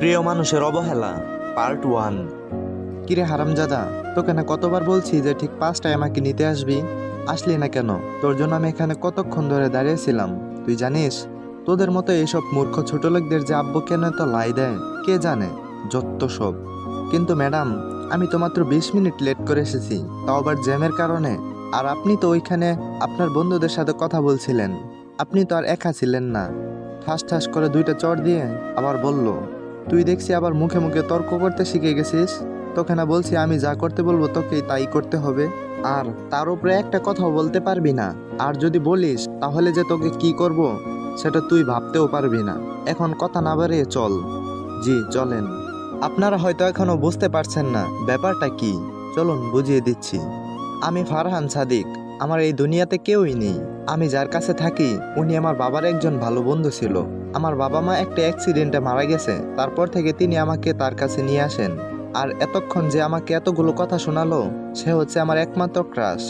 প্রিয় মানুষের অবহেলা পার্ট 1। কিরে হারামজাদা, তোকে না কতবার বলছি যে ঠিক 5টায় আমাকে নিতে আসবি, আসলি না কেন? তোর জন্য আমি এখানে কতক্ষণ ধরে দাঁড়িয়েছিলাম তুই জানিস? তোদের মতো এইসব মূর্খ ছোট লোকদের যে আব্বু কেন এত লাই দেয় কে জানে, যত সব। কিন্তু ম্যাডাম, আমি তো মাত্র 20 মিনিট লেট করে এসেছি, তাও আবার জ্যামের কারণে। আর আপনি তো ওইখানে আপনার বন্ধুদের সাথে কথা বলছিলেন, আপনি তো আর একা ছিলেন না। ঠাস ঠাস করে 2টা চড় দিয়ে আবার বলল, তুই দেখছি আবার মুখে মুখে তর্ক করতে শিখে গেছিস। তোকে না বলছি আমি যা করতে বলবো তোকে তাই করতে হবে, আর তার উপরে একটা কথাও বলতে পারবি না। আর যদি বলিস তাহলে যে তোকে কি করব সেটা তুই ভাবতেও পারবি না। এখন কথা না বাড়িয়ে চল। জি চলেন। আপনারা হয়তো এখনো বুঝতে পারছেন না ব্যাপারটা কি, চলুন বুঝিয়ে দিচ্ছি। আমি ফারহান সাদিক, আমার এই দুনিয়াতে কেউই নেই। আমি যার কাছে থাকি উনি আমার বাবার একজন ভালো বন্ধু ছিল। আমার বাবা মা একটা অ্যাক্সিডেন্টে মারা গেছে, তারপর থেকে তিনি আমাকে তার কাছে নিয়ে আসেন। আর এতক্ষণ যে আমাকে এতগুলো কথা শোনালো সে হচ্ছে আমার একমাত্র ক্রাশ।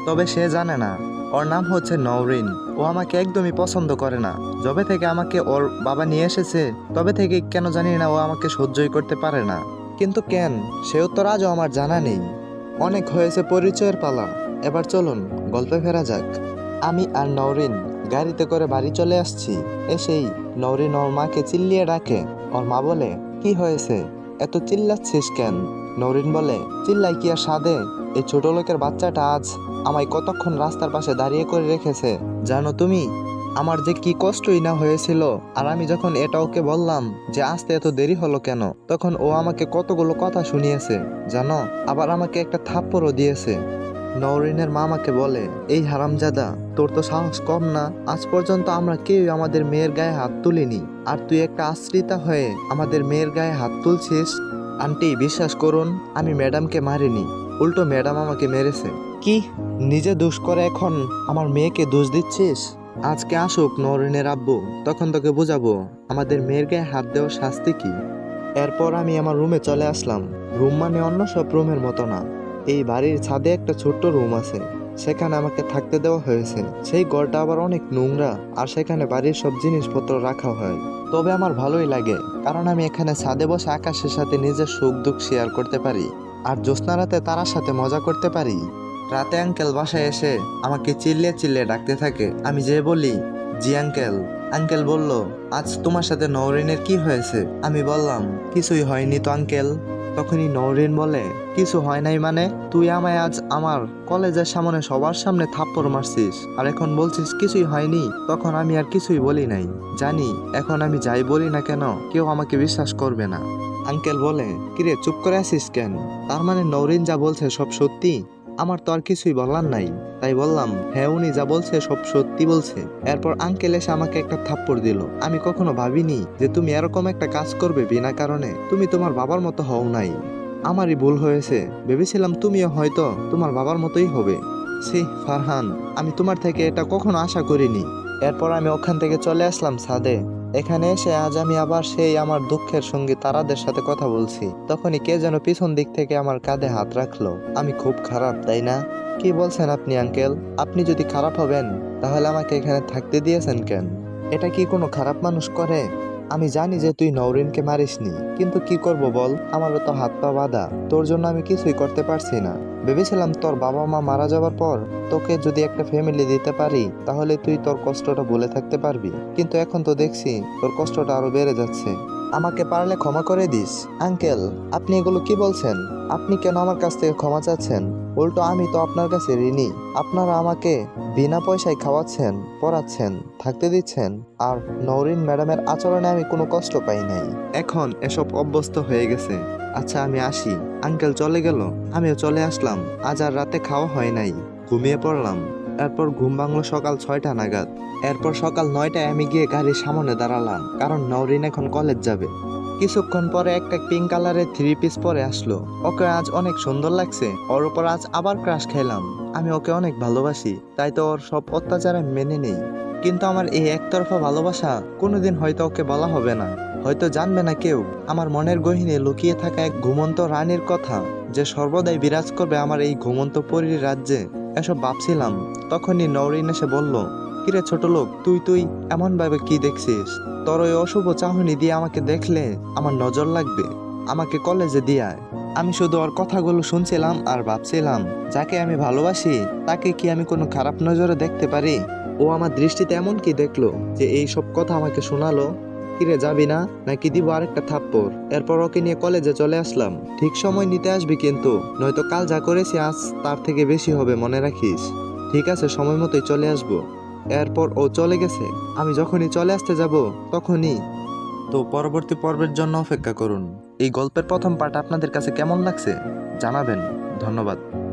তবে সে জানে না ওর নাম হচ্ছে নওরিন। ও আমাকে একদমই পছন্দ করে না। যবে থেকে আমাকে ওর বাবা নিয়ে এসেছে তবে থেকে কেন জানি না ও আমাকে সহ্যই করতে পারে না। কিন্তু কেন, সে উত্তর আজও আমার জানা নেই। অনেক হয়েছে পরিচয়ের পালা, এবার চলুন গল্পে ফেরা যাক। আমি আর নওরিন গাড়িতে করে বাড়ি চলে আসছি। এসেই নওরিন ওর মাকে চিল্লিয়ে ডাকে। ওর মা বলে, কি হয়েছে, এত চিল্লাচ্ছিস কেন? নওরিন বলে, চিল্লাই কি আর সাধে? এই ছোট লোকের বাচ্চাটা আজ আমায় কতক্ষণ রাস্তার পাশে দাঁড়িয়ে করে রেখেছে জানো তুমি? আমার যে কি কষ্টই না হয়েছিল। আর আমি যখন এটা ওকে বললাম যে আসতে এত দেরি হলো কেন, তখন ও আমাকে কতগুলো কথা শুনিয়েছে জানো, আবার আমাকে একটা থাপ্পড়ও দিয়েছে। নওরিনের মা আমাকে বলে, এই হারামজাদা, তোর তো সাহস কম না? আজ পর্যন্ত আমরা কেউ আমাদের মেয়ের গায়ে হাত তুলিনি, আর তুই একটা আশ্রিতা হয়ে আমাদের মেয়ের গায়ে হাত তুলছিস। আন্টি বিশ্বাস করুন, আমি ম্যাডামকে মারিনি, উল্টো ম্যাডাম আমাকে মেরেছে। কি, নিজে দোষ করে এখন আমার মেয়েকে দোষ দিচ্ছিস? আজকে আসুক নওরিনের আব্বু, তখন তোকে বুঝাবো আমাদের মেয়ের গায়ে হাত দেওয়ার শাস্তি কি। এরপর আমি আমার রুমে চলে আসলাম। রুম মানে অন্য সব রুমের মতো না। এই বাড়ির ছাদে একটা ছোট্ট রুম আছে, সেখানে আমাকে থাকতে দেওয়া হয়েছে। সেই ঘরটা আবার অনেক নোংরা, আর সেখানে বাড়ির সব জিনিসপত্র রাখা হয়। তবে আমার ভালোই লাগে, কারণ আমি এখানে ছাদে বসে আকাশের সাথে নিজের সুখ দুঃখ শেয়ার করতে পারি, আর জ্যোৎস্না রাতে তারার সাথে মজা করতে পারি। রাতে আঙ্কেল বাসায় এসে আমাকে চিল্লিয়ে চিল্লিয়ে ডাকতে থাকে। আমি যে বলি, জি আঙ্কেল। আঙ্কেল বলল, আজ তোমার সাথে নওরিনের কি হয়েছে? আমি বললাম, কিছুই হয়নি তো আঙ্কেল। তখনই নওরিন বলে, কিছু হয় নাই মানে? তুই আমায় আজ আমার কলেজের সামনে সবার সামনে থাপ্পড় মারছিস, আর এখন বলছিস কিছুই হয়নি? তখন আমি আর কিছুই বলি নাই। জানি এখন আমি যাই বলি না কেন কেউ আমাকে বিশ্বাস করবে না। আঙ্কেল বলে, কিরে চুপ করে আছিস কেন? তার মানে নওরিন যা বলছে সব সত্যি? আমার তো আর কিছুই বলার নাই, তাই বললাম, হ্যাঁ উনি যা বলছে সব সত্যি বলছে। এরপর আঙ্কেল এসে আমাকে একটা থাপ্পড় দিল। আমি কখনো ভাবিনি যে তুমি এরকম একটা কাজ করবে বিনা কারণে। তুমি তোমার বাবার মতো হও নাই। আমারই ভুল হয়েছে, ভেবেছিলাম তুমিও হয়তো তোমার বাবার মতোই হবে। সি ফারহান, আমি তোমার থেকে এটা কখনো আশা করিনি। এরপর আমি ওখান থেকে চলে আসলাম ছাদে। এখানে এসে আজ আমি আবার সেই আমার দুঃখের সঙ্গী তারাদের সাথে কথা বলছি। তখনই কে যেন পিছন দিক থেকে আমার কাঁধে হাত রাখলো। আমি খুব খারাপ, তাই না? কি বলছেন আপনি আঙ্কেল? আপনি যদি খারাপ হবেন তাহলে আমাকে এখানে থাকতে দিয়েছেন কেন? এটা কি কোনো খারাপ মানুষ করে? আমি জানি যে তুই নওরিনকে মারিসনি, কিন্তু কি করব বল, আমারও তো হাত পা বাঁধা। তোর জন্য আমি কিছুই করতে পারছি না। ভেবেছিলাম তোর বাবা মা মারা যাওয়ার পর তোকে যদি একটা ফ্যামিলি দিতে পারি তাহলে তুই তোর কষ্টটা ভুলে থাকতে পারবি, কিন্তু এখন তো দেখছি তোর কষ্টটা আরো বেড়ে যাচ্ছে। আমাকে পারলে ক্ষমা করে দিস। আঙ্কেল, আপনি এগুলো কি বলছেন? আপনি কেন আমার কাছ থেকে ক্ষমা চাচ্ছেন? উল্টো আমি তো আপনার কাছে ঋণী। আপনারা আমাকে বিনা পয়সায় খাওয়াচ্ছেন, পড়াচ্ছেন, থাকতে দিচ্ছেন, আর নওরিন ম্যাডামের আচরণে আমি কোনো কষ্ট পাই নাই। এখন এসব অভ্যস্ত হয়ে গেছে। আচ্ছা আমি আসি। আঙ্কেল চলে গেল, আমিও চলে আসলাম। আজ আর রাতে খাওয়া হয় নাই, ঘুমিয়ে পড়লাম। এরপর ঘুম ভাঙলো সকাল 6টা নাগাদ। এরপর সকাল 9টায় আমি গিয়ে গাড়ির সামনে দাঁড়ালাম, কারণ নওরিন এখন কলেজ যাবে। কিছুক্ষণ পরে একটা পিঙ্ক কালারের 3 পিস পরে আসলো। ওকে আজ অনেক সুন্দর লাগছে। ওর উপর আজ আবার ক্রাশ খেলাম। আমি ওকে অনেক ভালোবাসি, তাই তো ওর সব অত্যাচারে মেনে নেই। কিন্তু আমার এই একতরফা ভালোবাসা কোনোদিন হয়তো ওকে বলা হবে না, হয়তো জানবে না কেউ। আমার মনের গহীনে লুকিয়ে থাকা এক ঘুমন্ত রানীর কথা, যে সর্বদাই বিরাজ করবে আমার এই ঘুমন্ত পরীর রাজ্যে। এসব ভাবছিলাম, তখনই নওরিন এসে বলল, কিরে ছোট লোক, তুই এমন ভাবে কি দেখছিস? তোর ওই অশুভ চাহনি দিয়ে আমাকে দেখলে আমার নজর লাগবে? আমাকে কলেজে দিয়ে আয়। আমি শুধু ওর কথাগুলো শুনছিলাম আর ভাবছিলাম, যাকে আমি ভালোবাসি তাকে কি আমি কোনো খারাপ নজরে দেখতে পারি? ও আমার দৃষ্টিতে এমন কি দেখলো যে এই সব কথা আমাকে শোনালো? কিরে যাবি না নাকি দিব আরেকটা থাপ্পড়? এরপর ওকে নিয়ে কলেজে চলে আসলাম। ঠিক সময় নিতে আসবি কিন্তু, নয়তো কাল যা করেছি আজ তার থেকে বেশি হবে, মনে রাখিস। ঠিক আছে, সময় মতোই চলে আসবো। এরপর ও চলে গেছে। আমি যখনই চলে আসতে যাব তখনই। তো পরবর্তী পর্বের জন্য অপেক্ষা করুন। এই গল্পের প্রথম পার্ট আপনাদের কাছে কেমন লাগছে জানাবেন। ধন্যবাদ।